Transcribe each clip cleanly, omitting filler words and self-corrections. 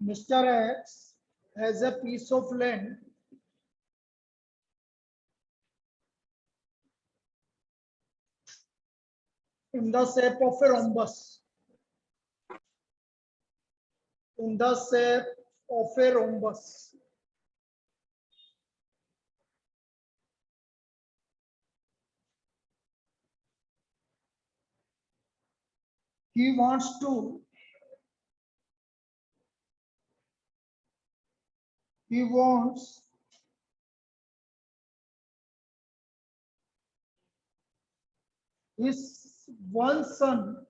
Mr. X has a piece of land in the shape of a rhombus. In the shape of a rhombus. He wants his one son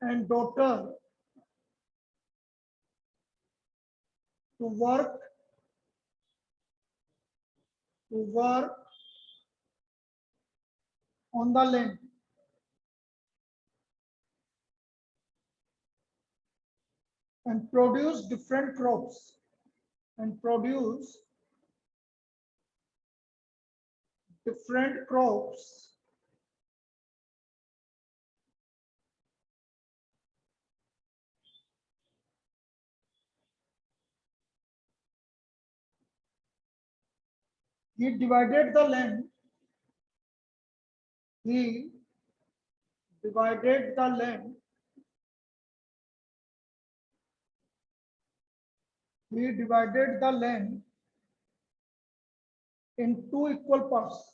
and daughter to work on the land and produce different crops he divided the land in two equal parts.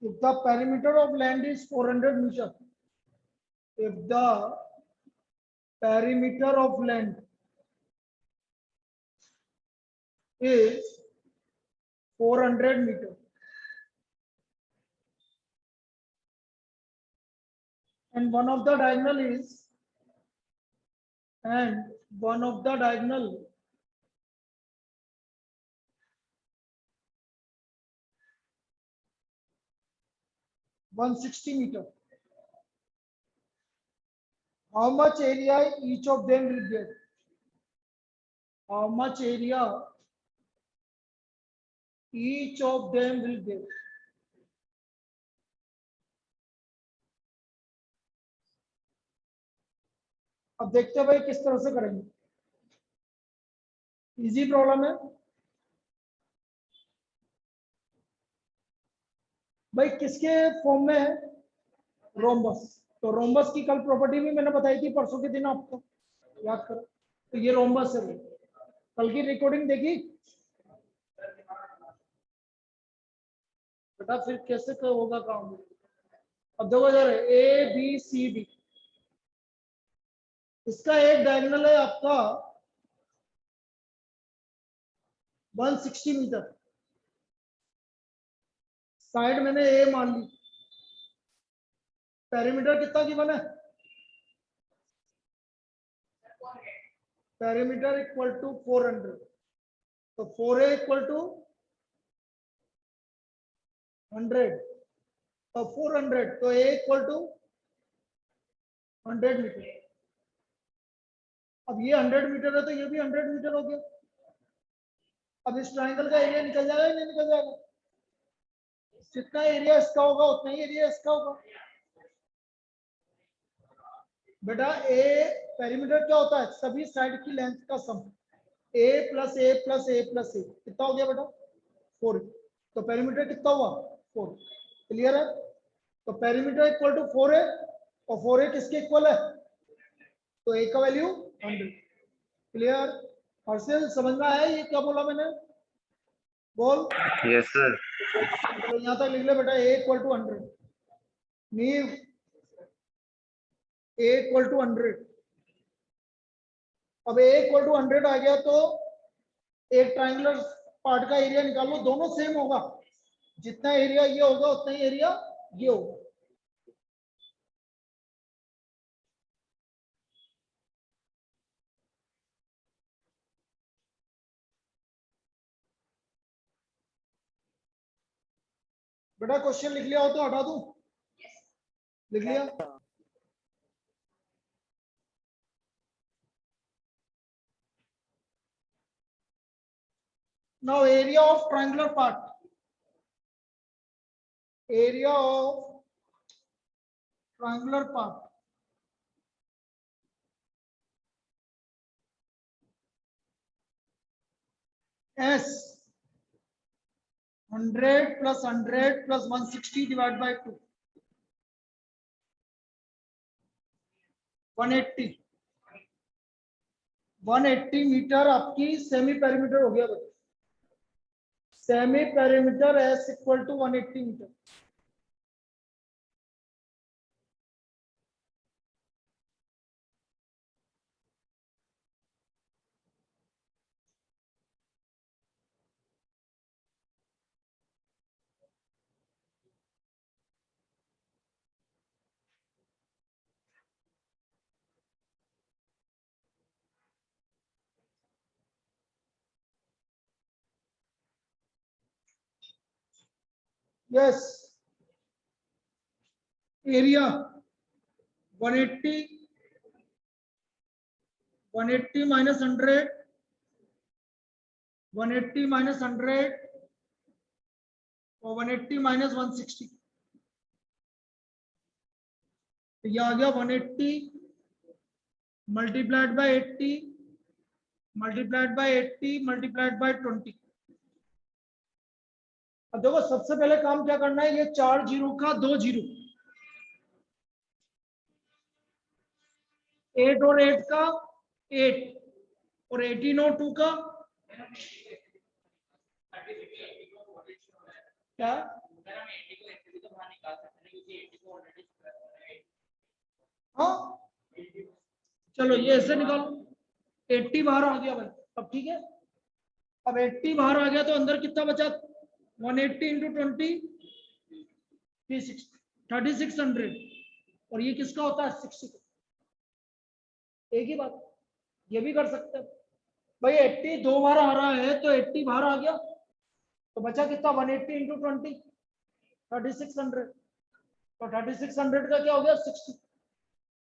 If the perimeter of land is 400 meters, if the perimeter of land is 400 meters and one of the diagonal is 160 meters. How much area each of them will get? How much area each of them will get? अब देखते हैं भाई किस तरह से करेंगे. Easy problem है भाई. किसके फॉर्म में है? रोम्बस. तो रोम्बस की कल प्रॉपर्टी भी मैंने बताई थी परसों के दिन, आपको याद करो. तो ये रोम्बस है. कल की रिकॉर्डिंग देखी बेटा? फिर कैसे होगा काम? अब देखो जरा, ए बी सी डी, इसका एक डायगोनल है आपका 160 मीटर. साइड मैंने ए मान ली. पेरीमीटर कितना गिवन है? Perimeter equal to 400. तो 4a इक्वल टू 100 और 400, तो a इक्वल टू 100 मीटर. अब ये 100 मीटर है तो ये भी 100 मीटर हो गया. अब इस ट्रायंगल का एरिया निकल जाएगा या नहीं निकल जाएगा? जितना एरिया इसका होगा उतना ही एरिया इसका होगा. बेटा ए पेरीमीटर क्या होता है? सभी साइड की लेंथ का sum. a plus a plus a plus a कितना हो गया बेटा? 4. तो पेरीमीटर कितना हुआ? 4. क्लियर है? तो पेरीमीटर इक्वल टू 4a और 4a किसके इक्वल है? तो a का वैल्यू 100. क्लियर? हर्षिल समझ में आया ये क्या बोला मैंने? बोल. Yes sir. तो यहाँ तक लिख ले बेटा, a इक्वल टू 100. नीव a इक्वल टू 100. अब a इक्वल टू 100 आ गया तो एक ट्रायंगुलर पार्ट का एरिया निकालो. दोनों सेम होगा. जितना एरिया ये होगा उतना ही एरिया ये होगा. बेटा क्वेश्चन लिख लिया हो तो हटा दूं? लिख लिया? Now area of triangular part. Area of triangular part. S 100 plus 100 plus 160 divided by 2. 180 metre आपकी सेमी पेरीमीटर हो गया बच्चे। Semi perimeter as equal to 180 metre. Yes area 180 minus 100 180 minus 100 और 180 माइनस 160 तो ये आ गया 180 multiplied by 80 multiplied by 80 multiplied by 20। अब देखो सबसे पहले काम क्या करना है, ये 4 जीरो का 2 जीरो, 8 और 8 का 8 और 18 और 2 का क्या, हाँ चलो ये ऐसे निकालो, 80 बाहर आ गया भाई। अब ठीक है, अब 80 बाहर आ गया तो अंदर कितना बचा, 180 इंटू 20 3600 और ये किसका होता है 60 का। एक ही बात, ये भी कर सकते हैं भाई। 80 दो बार आ रहा है तो 80 बाहर आ गया तो बचा कितना, 180 इंटू 20 3600 तो 3600 का क्या हो गया 60।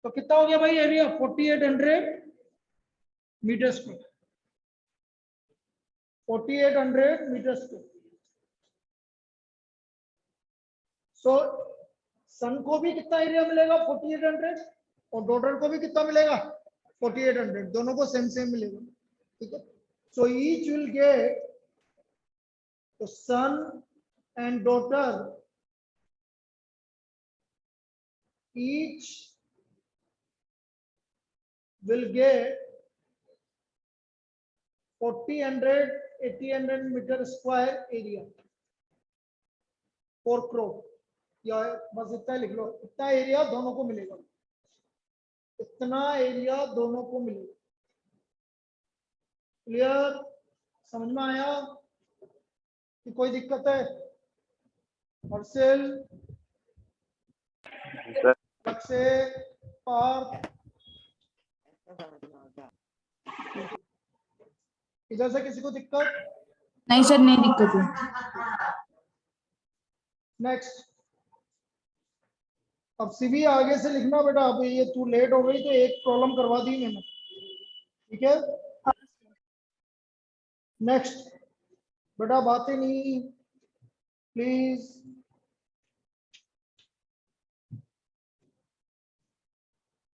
तो कितना हो गया भाई area, 4800 metre square, 4800 metre square. So son को भी कितना एरिया मिलेगा 4800 और डॉटर को भी कितना मिलेगा 4800, दोनों को सेम सेम मिलेगा। ठीक है, सो ईच विल गेट, तो son and daughter each will get 4000 8000 metre square area for crop, या बस इतना लिख लो, इतना एरिया दोनों को मिलेगा, इतना एरिया दोनों को मिलेगा। क्लियर, समझ में आया कि कोई दिक्कत है? हर्षिल, से पार्थ, इधर से किसी को दिक्कत? नहीं सर, नहीं दिक्कत है। नेक्स्ट, अब सीवी आगे से लिखना बेटा। अब ये तू लेट हो गई तो एक प्रॉब्लम करवा दी मैंने, ठीक है। नेक्स्ट बेटा, बातें नहीं प्लीज।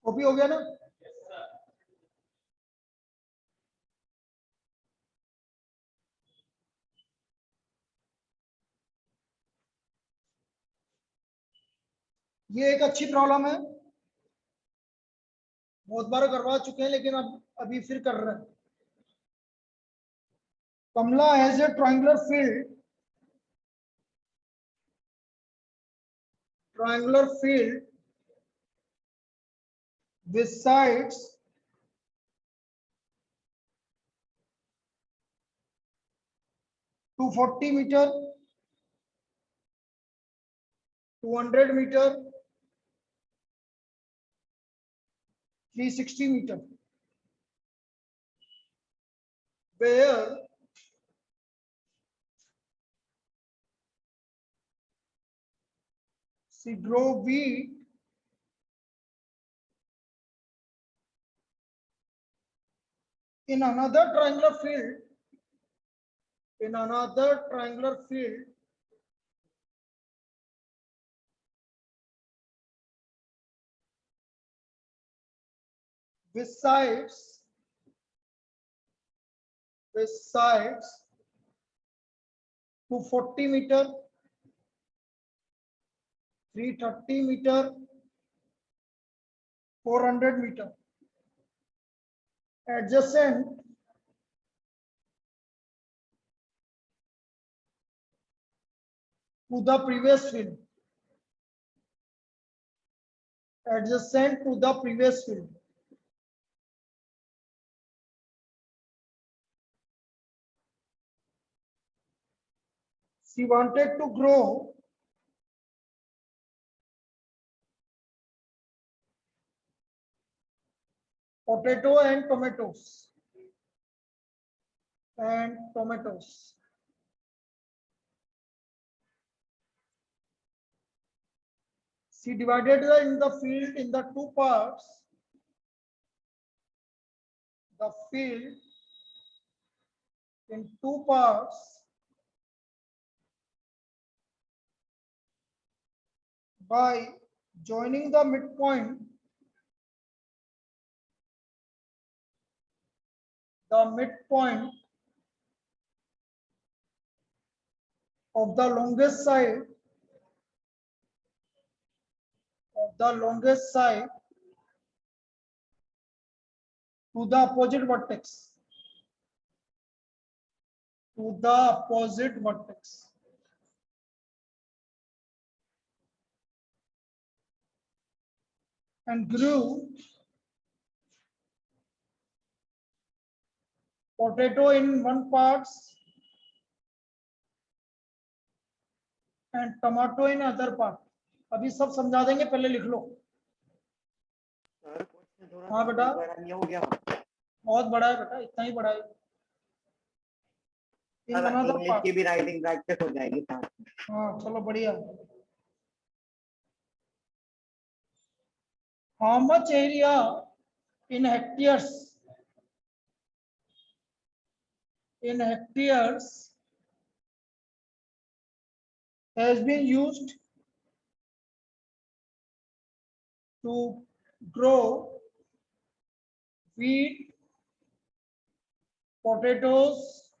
कॉपी हो गया ना? ये एक अच्छी प्रॉब्लम है, बहुत बार करवा चुके हैं लेकिन अब अभी फिर कर रहे हैं। Kamala has a triangular field with sides 240 meter, 200 meter, 360 meter, where she drove wheat in another triangular field in another triangular field with sides 240 meter, 330 meter, 400 meter, adjacent to the previous field, adjacent to the previous field. She wanted to grow potato and tomatoes. She divided in the field in the two parts. The field in two parts by joining the midpoint of the longest side to the opposite vertex. And grew potato in one parts and tomato in other part. अभी सब समझा देंगे, पहले लिख लो। हाँ बेटा, बहुत बड़ा है बेटा, इतना ही बड़ा है। इंग्लिश की भी राइटिंग प्रैक्टिस हो जाएगी। हाँ चलो बढ़िया। How much area in hectares has been used to grow wheat, potatoes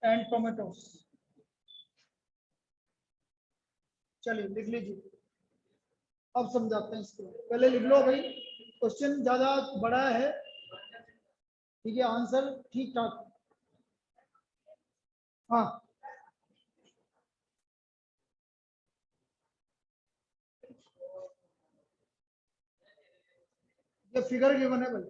and tomatoes? चलिए लिख लीजिए, अब समझाते हैं इसको। पहले लिख लो भाई, क्वेश्चन ज्यादा बड़ा है, ठीक है, आंसर ठीक ठाक। हाँ ये फिगर गिवन है भाई।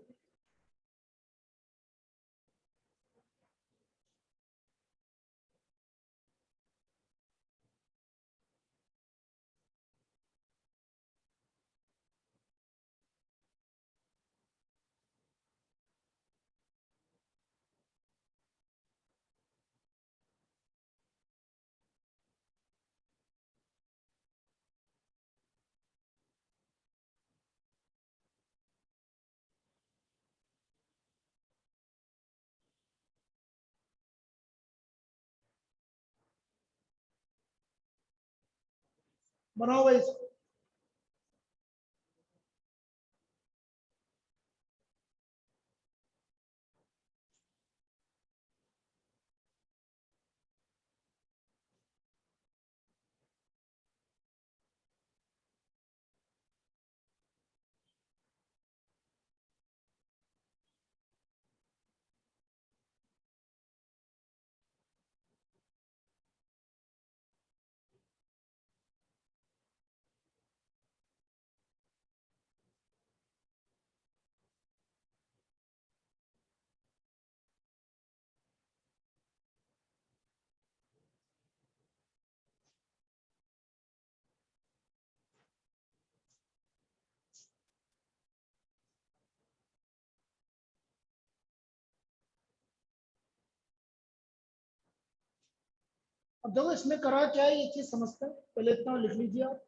बनाओ भाई इसको। अब देखो इसमें करा क्या है, ये चीज समझते हैं, पहले इतना लिख लीजिए आप।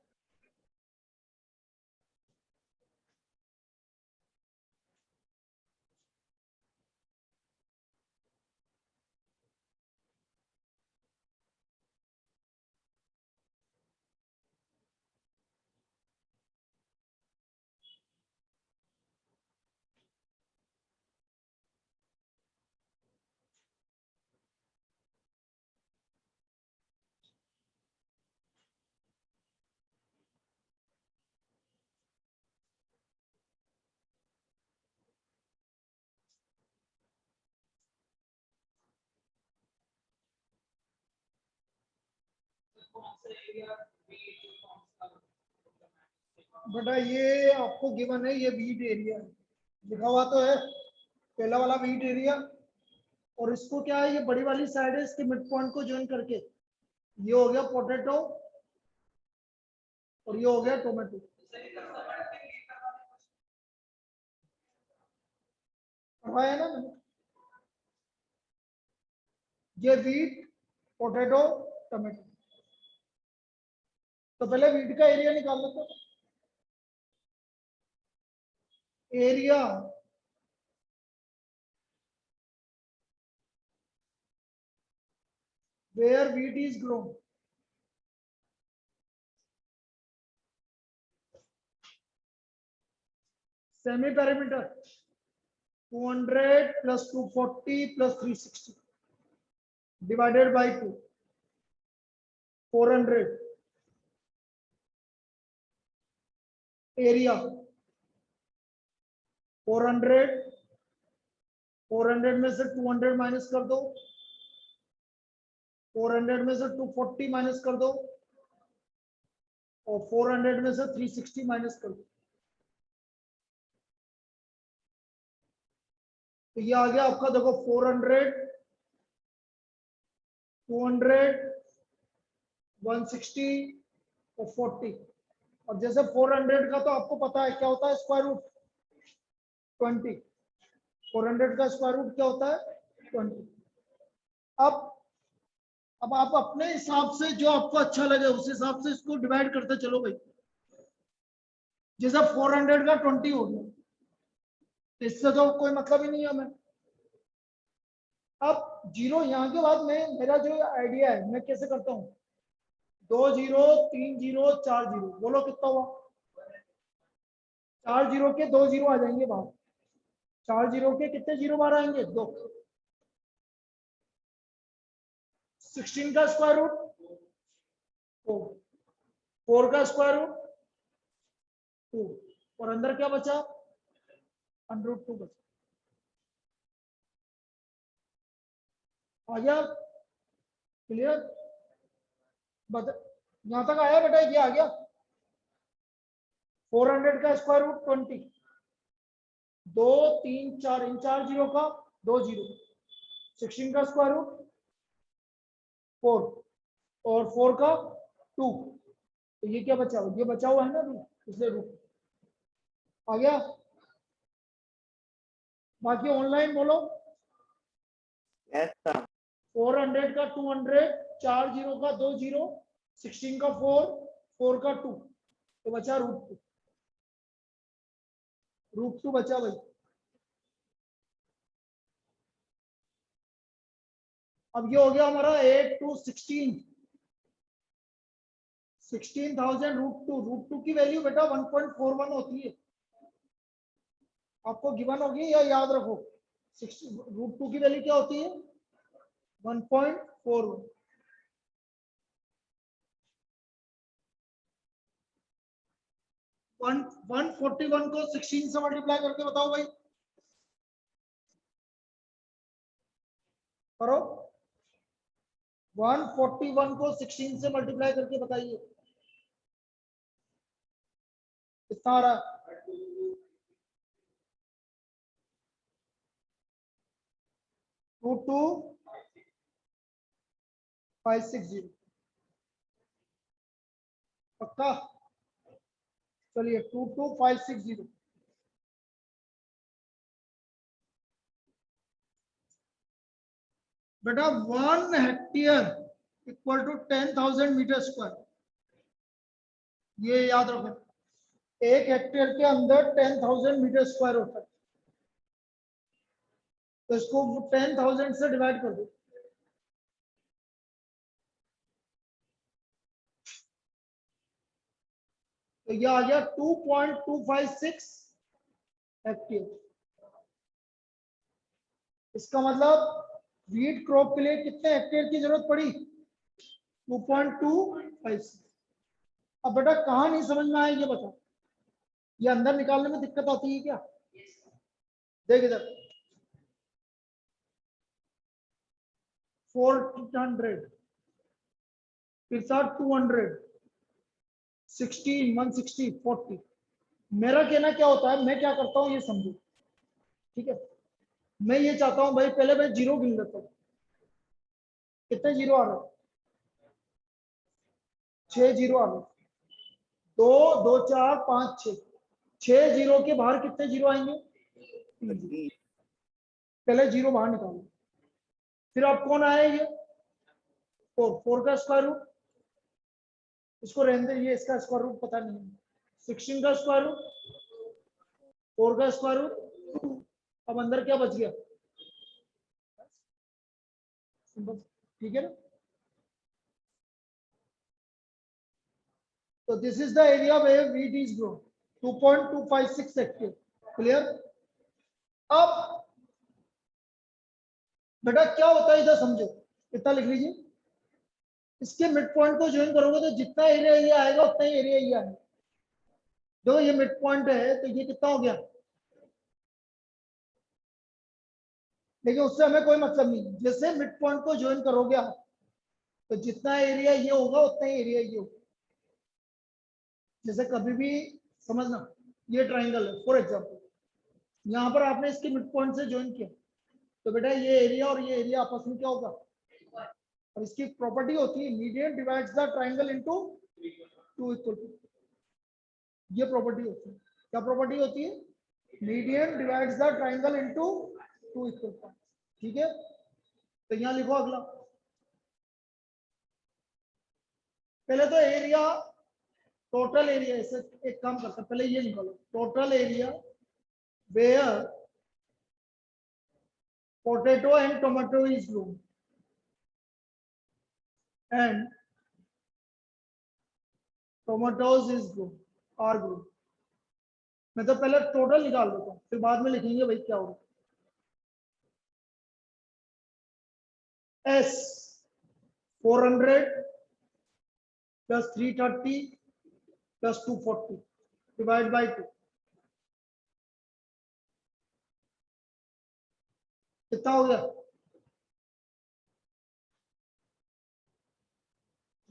बेटा ये आपको गिवन है, ये वीट एरिया लिखा हुआ तो है, पहला वाला वीट एरिया, और इसको क्या है, ये बड़ी वाली साइड है, इसके मिड पॉइंट को ज्वाइन करके ये हो गया पोटैटो और ये हो गया टोमेटो। पढ़वाया ना मैंने, ये वीट पोटैटो टोमेटो। तो पहले वीट का एरिया निकाल लो, तो area where wheat is grown, semi perimeter 200 plus 240 plus 360 divided by 2, 400 area 400 में से 200 माइनस कर दो, 400 में से 240 माइनस कर दो, और 400 में से 360 माइनस कर दो। तो ये आ गया आपका, देखो 400 200 160 और 40। और जैसे 400 का तो आपको पता है क्या होता है, स्क्वायर रूट 20। 400 का स्क्वायर रूट क्या होता है, 20। अब आप अपने हिसाब से जो आपको अच्छा लगे उस हिसाब से इसको डिवाइड करते चलो भाई। जैसे 400 का 20 हो गया, इससे तो कोई मतलब ही नहीं है हमें। अब जीरो यहाँ के बाद में मेरा जो आइडिया है, मैं कैसे करता हूँ, 2 0 3 0 4 0, बोलो कितना हुआ, 4 0 के 2 0 आ जाएंगे बाहर, 4 0 के कितने जीरो बाहर आएंगे, 2। 16 का स्क्वायर रूट 4, 4 का स्क्वायर रूट 2, और अंदर क्या बचा, √2 बचा। आ गया क्लियर, यहां तक आया बेटा, ये आ गया 400 का स्क्वायर रूट 20, 2 3 4, इन 4 जीरो का 2 जीरो, 16 का स्क्वायर रूट 4 और 4 का 2, तो ये क्या बचा हुआ, ये बचा हुआ है ना अभी, इसलिए रूट आ गया। बाकी ऑनलाइन बोलो। Yes sir. 400 का 200, 4 जीरो का 2 जीरो, 16 का 4, 4 का 2, तो बचा √2, √2 बचा भाई। अब ये हो गया हमारा 8 to 16, 16,000 √2 की वैल्यू बेटा 1.41 होती है, आपको गिवन होगी या याद रखो। √2 की वैल्यू क्या होती है, 1.41। 141 को 16 से मल्टीप्लाई करके बताओ भाई, करो। 141 को 16 से मल्टीप्लाई करके बताइए कितना आ रहा है, √2,560 पक्का। चलिए 22,560, बेटा 1 hectare equal to 10,000 metre square, ये याद रखो। 1 हेक्टेयर के अंदर 10,000 मीटर स्क्वायर होता है, तो इसको 10,000 से डिवाइड कर दो, तो ये आ गया 2.256 हेक्टेयर। इसका मतलब वीट क्रॉप के लिए कितने हेक्टेयर की जरूरत पड़ी, 2.256। अब बेटा कहाँ नहीं समझ में आया ये बता, ये अंदर निकालने में दिक्कत आती है क्या, देख इधर 400 फिर 200, 16, 160, 40। मेरा कहना क्या होता है, मैं क्या करता हूँ ये समझो, ठीक है। मैं ये चाहता हूँ भाई, पहले मैं जीरो गिन लेता हूँ। कितने जीरो आ रहे हैं? 6 जीरो आ रहे। 2 2 4 5 6, 6 जीरो के बाहर कितने जीरो आएंगे? 3 जीरो। पहले जीरो बाहर निकालो। फिर अब कौन आया ये? 4 का स्क्वायर रूट, इसको रहने दे, ये इसका स्क्वायर रूट पता नहीं है। 16 का स्क्वायर रूट, 4 का स्क्वायर रूट। अब अंदर क्या बच गया? ठीक है ना। तो this is the area where wheat is grown, 2.256 hectare. Clear. अब बेटा क्या होता है, इधर समझो, इतना लिख लीजिए। इसके मिड पॉइंट को ज्वाइन करोगे तो जितना एरिया ये आएगा उतना ही एरिया ये आएगा। जो ये मिड पॉइंट है तो ये कितना हो गया? लेकिन उससे हमें कोई मतलब नहीं। जैसे मिड पॉइंट को ज्वाइन करोगे आप, तो जितना एरिया ये होगा उतना ही एरिया ये होगा। जैसे कभी भी समझना, ये ट्राइंगल है फॉर एग्जाम्पल, यहाँ पर आपने इसके मिड पॉइंट से ज्वाइन किया, तो बेटा ये एरिया और ये एरिया आपस में क्या होगा? और इसकी प्रॉपर्टी होती है median divides the triangle into 2 equal two. ये प्रॉपर्टी होती है। क्या प्रॉपर्टी होती है? Median divides the triangle into 2 equal two. ठीक है। तो यहाँ लिखो अगला। पहले तो एरिया, टोटल एरिया, ऐसे एक काम करते हैं, पहले ये निकालो, total area where potato and tomato is grown and tomatoes is grown are grown. मैं तो पहले टोटल निकाल देता हूँ, फिर बाद में लिखेंगे भाई क्या होगा। S 400 plus 330 plus 240 divide by 2 कितना हो गया?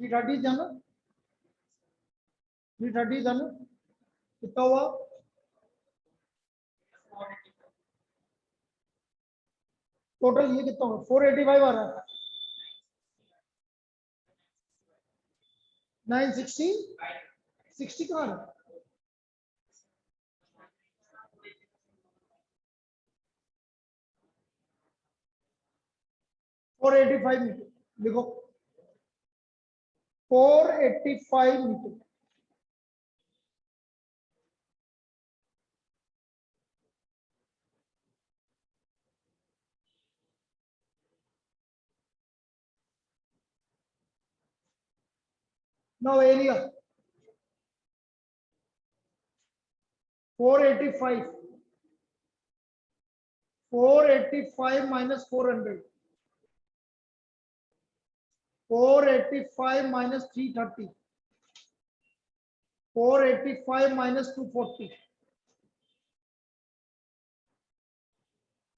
330 जाना, 330 जाना, कितना हुआ? टोटल ये कितना होगा? 485 आ रहा है। 960, 60 कहाँ है? फोर 485 मीटर लिखो, 485 metre. Now area 485, 485 minus 400, 485 minus 330, 485 minus 240।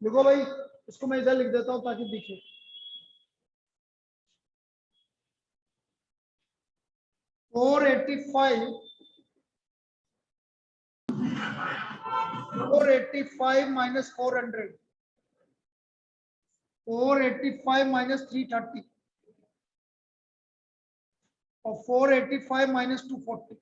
लिखो भाई, इसको मैं इधर लिख देता हूं ताकि दिखे। फोर 485 minus 400, 485 minus 330 और 485 minus 240।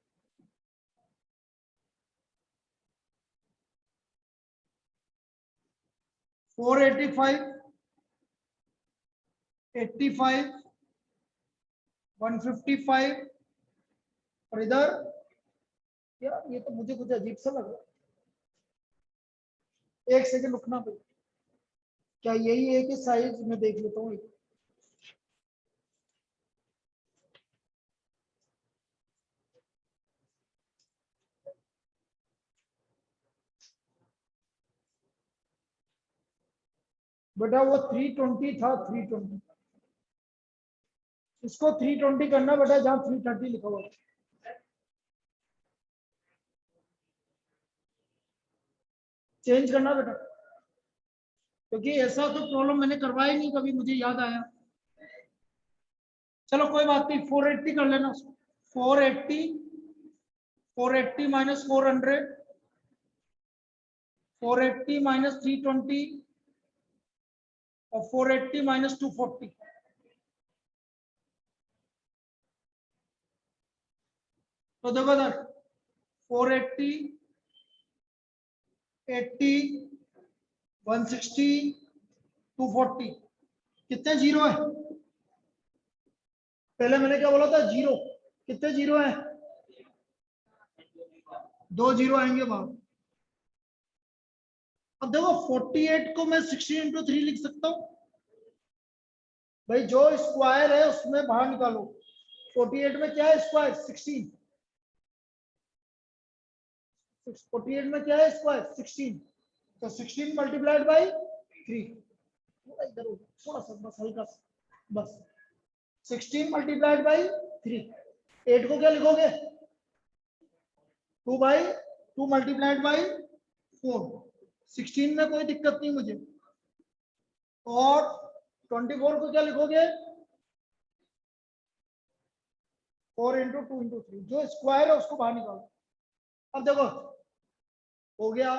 फोर 85, 85, 155 और इधर यार ये तो मुझे कुछ अजीब सा लग रहा है। एक सेकंड रुकना भाई, क्या यही है कि साइज में देख लेता हूँ। बेटा वो 320 था, 320, इसको 320 करना बेटा, जहां 330 लिखा हुआ है। चेंज करना बेटा, क्योंकि ऐसा तो प्रॉब्लम मैंने करवाया नहीं कभी, मुझे याद आया। चलो कोई बात नहीं, 480 कर लेना उसको। 480 माइनस 400, 480 माइनस 320 और 480 माइनस 240। तो देखो इधर 480, 80, 160, 240, कितने जीरो है? पहले मैंने क्या बोला था? जीरो। कितने जीरो है? 2 जीरो आएंगे बाहर। अब देखो 48 को मैं 16 इंटू 3 लिख सकता हूं भाई, जो स्क्वायर है उसमें बाहर निकालो। 48 में क्या है स्क्वायर? 16। 48 में क्या है स्क्वायर? 16। तो 16 मल्टीप्लाइड बाई 3। थोड़ा इधर हो, थोड़ा सा बस, हल्का सा बस। 16 मल्टीप्लाइड बाई 3। 8 को क्या लिखोगे? 2 मल्टीप्लाइड बाई 4। 16 में कोई दिक्कत नहीं मुझे। और 24 को क्या लिखोगे? 4 इंटू 2 इंटू 3। जो स्क्वायर है उसको बाहर निकालो। अब देखो हो गया,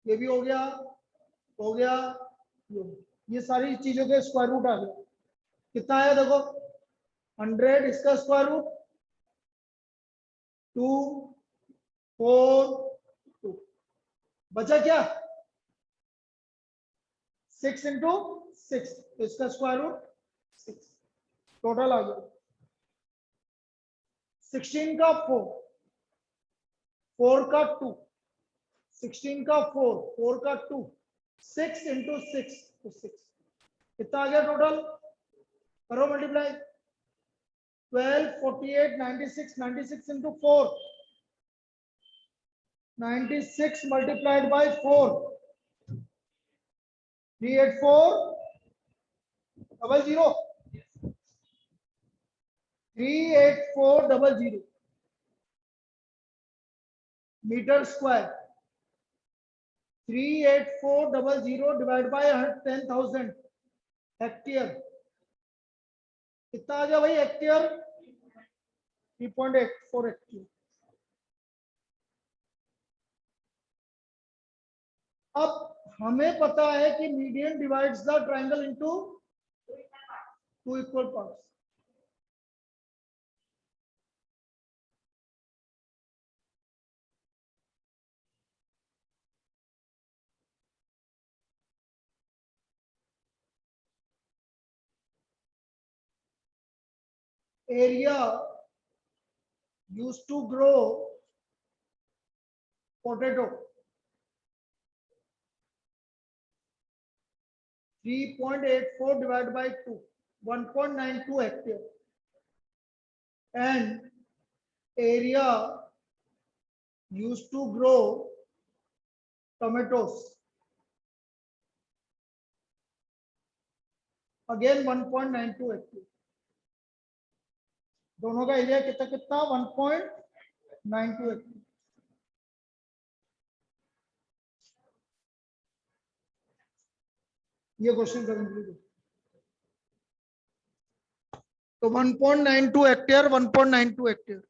ये भी हो गया, हो गया, ये सारी चीजों के स्क्वायर रूट आ गया। कितना आया देखो? 100, इसका स्क्वायर रूट 2, 4, 2, बचा क्या? 6 इंटू 6, तो इसका स्क्वायर रूट 6। टोटल आ गया 16 का 4, 4 का 2, 16 का 4, 4 का 2, 6 इंटू 6, तो 6। कितना आ गया टोटल? करो multiply. 12, 48, 96, 96 into 4, 96 multiplied by 4, 38400, 38400 metre square. 38400 divide by 10,000 hectare. कितना आ गया भाई हेक्टेयर? 3.84 हेक्टेयर। अब हमें पता है कि median divides the triangle into 2 equal parts. Area used to grow potato 3.84 divided by 2, 1.92 hectare, and area used to grow tomatoes again 1.92 hectare। दोनों का एरिया कितना कितना? 1.92 हेक्टेयर। ये क्वेश्चन करेंगे तो 1.92 हेक्टेयर, 1.92 हेक्टेयर।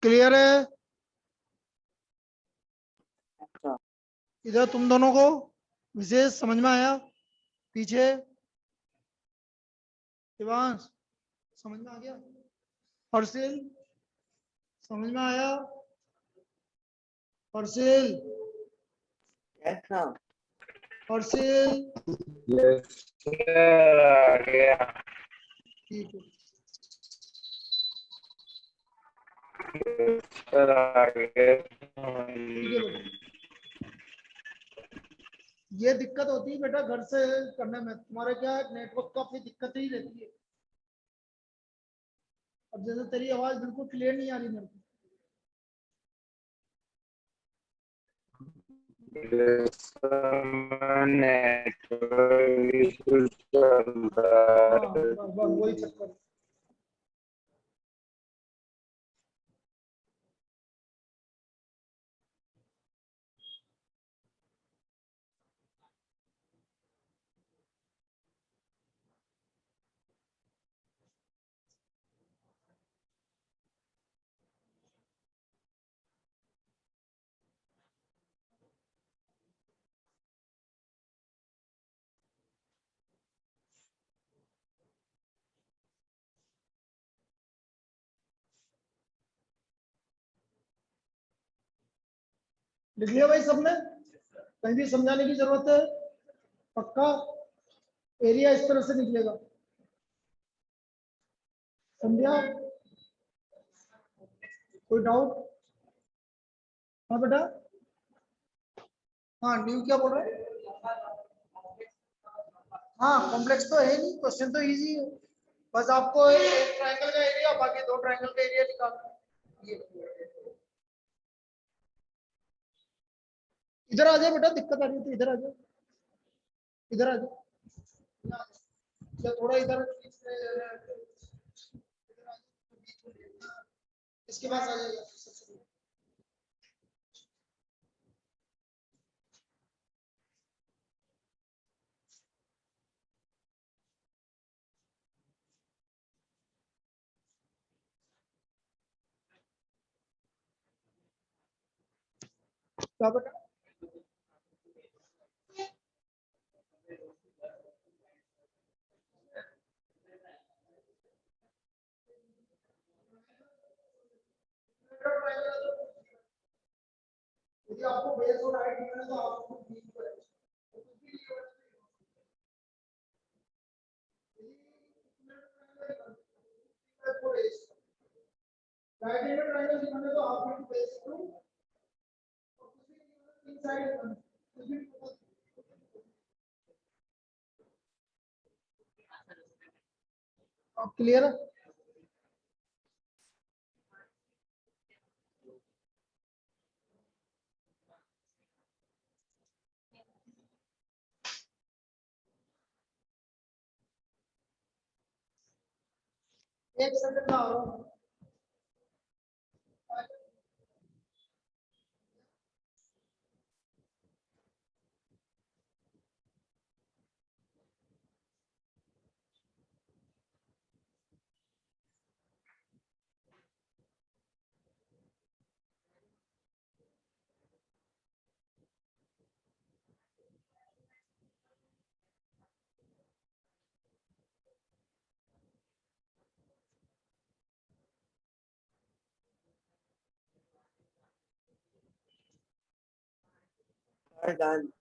क्लियर है? अच्छा, इधर तुम दोनों को विशेष समझ में आया? पीछे शिवांश समझ में आ गया? हर्षिल समझ में आया? Harshil, yes sir, Harshil yes sir आ गया। ठीक है। सर आ गया। ठीक है बेटा। ये दिक्कत होती है बेटा घर से करने में, तुम्हारे क्या नेटवर्क काफी दिक्कत ही रहती है। अब जैसे तेरी आवाज बिल्कुल क्लियर नहीं आ रही मेरे को। नेटवर्क इशू चल रहा हाँ है। बस वही चक्कर है। लिख लिया भाई सबने? कहीं भी समझाने की जरूरत है? पक्का? एरिया इस तरह से निकलेगा, समझा? कोई डाउट? हाँ बेटा। हाँ न्यू क्या बोल रहा है? हाँ कॉम्प्लेक्स तो है नहीं, क्वेश्चन तो इजी है। बस आपको एक ट्रायंगल का एरिया, बाकी दो ट्रायंगल का एरिया निकालना है। इधर आ जाए बेटा, दिक्कत आ रही है तो इधर आ जाओ, इधर आ जाओ, या थोड़ा इधर इसके पास आ जाइए। क्या बेटा? यदि आपको बेस और हाइट गिवन है तो आपको बीच पर है। राइट एंगल ट्रायंगल गिवन है तो आप भी बेस टू इनसाइड क्लियर है? एक सेकंड में आ रहा हूँ। Done.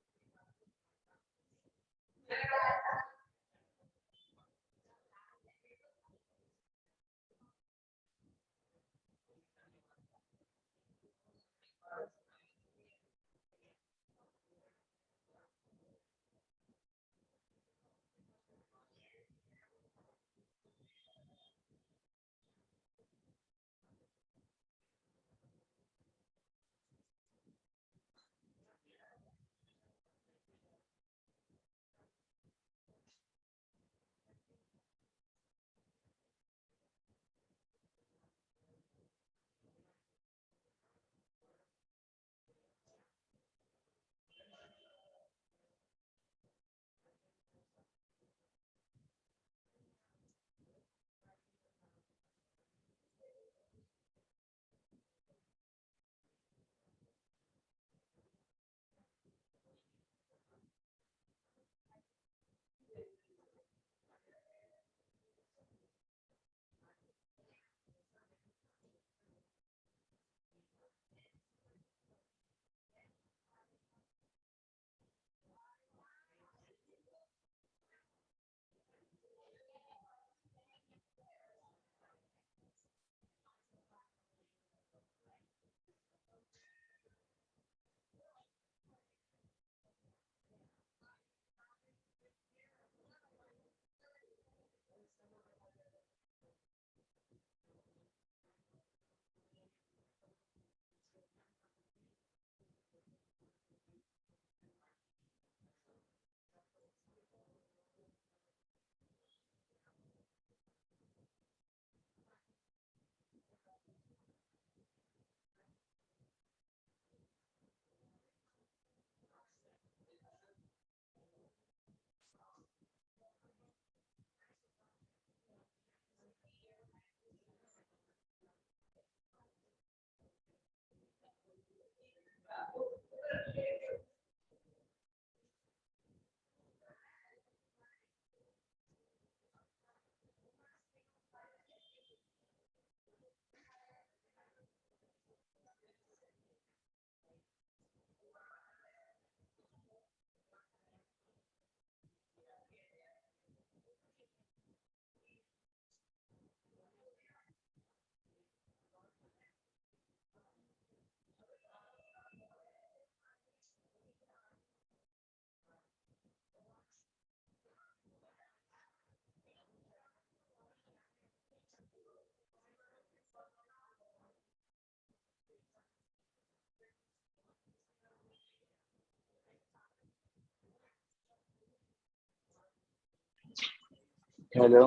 हेलो